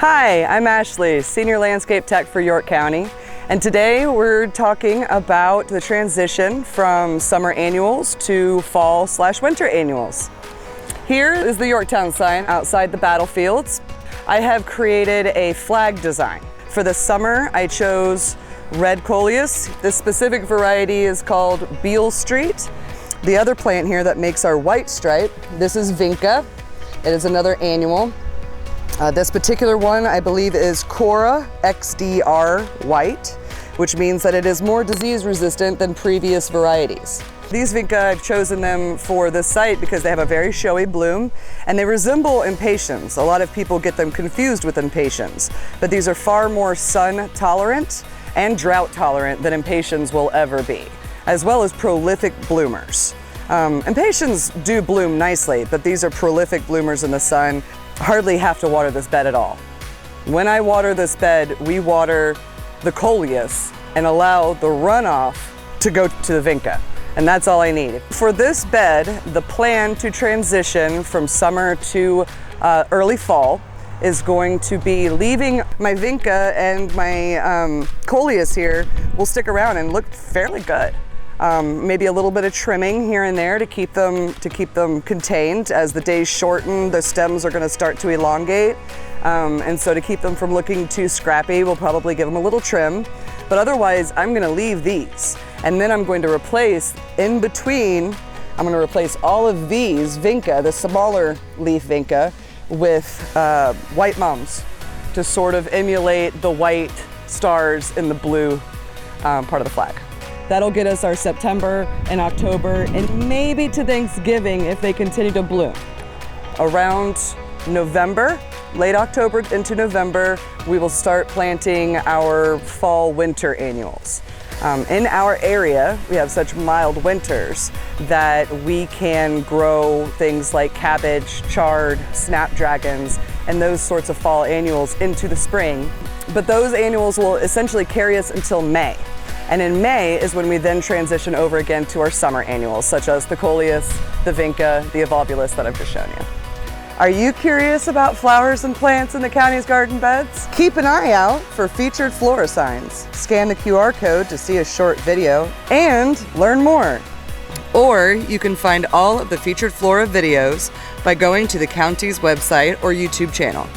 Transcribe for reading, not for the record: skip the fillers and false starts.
Hi, I'm Ashley, Senior Landscape Tech for York County, and today we're talking about the transition from summer annuals to fall/winter annuals. Here is the Yorktown sign outside the battlefields. I have created a flag design. For the summer, I chose red coleus. This specific variety is called Beale Street. The other plant here that makes our white stripe, this is Vinca. It is another annual. This particular one, I believe, is Cora XDR White, which means that it is more disease resistant than previous varieties. These Vinca, I've chosen them for this site because they have a very showy bloom and they resemble impatiens. A lot of people get them confused with impatiens, but these are far more sun tolerant and drought tolerant than impatiens will ever be, as well as prolific bloomers. Impatiens do bloom nicely, but these are prolific bloomers in the sun. Hardly have to water this bed at all. When I water this bed, we water the coleus and allow the runoff to go to the Vinca, and that's all I need. For this bed, the plan to transition from summer to early fall is going to be leaving my Vinca, and my coleus here will stick around and look fairly good. Maybe a little bit of trimming here and there to keep them contained. As the days shorten, the stems are going to start to elongate, and so to keep them from looking too scrappy, we'll probably give them a little trim. But otherwise, I'm going to leave these, and then I'm going to replace in between. I'm going to replace all of these Vinca, the smaller leaf Vinca, with white mums to sort of emulate the white stars in the blue part of the flag. That'll get us our September and October, and maybe to Thanksgiving if they continue to bloom. Around November, late October into November, we will start planting our fall/winter annuals. In our area, we have such mild winters that we can grow things like cabbage, chard, snapdragons, and those sorts of fall annuals into the spring. But those annuals will essentially carry us until May. And in May is when we then transition over again to our summer annuals, such as the coleus, the Vinca, the evolvulus that I've just shown you. Are you curious about flowers and plants in the county's garden beds? Keep an eye out for featured Flora signs. Scan the QR code to see a short video and learn more. Or you can find all of the featured Flora videos by going to the county's website or YouTube channel.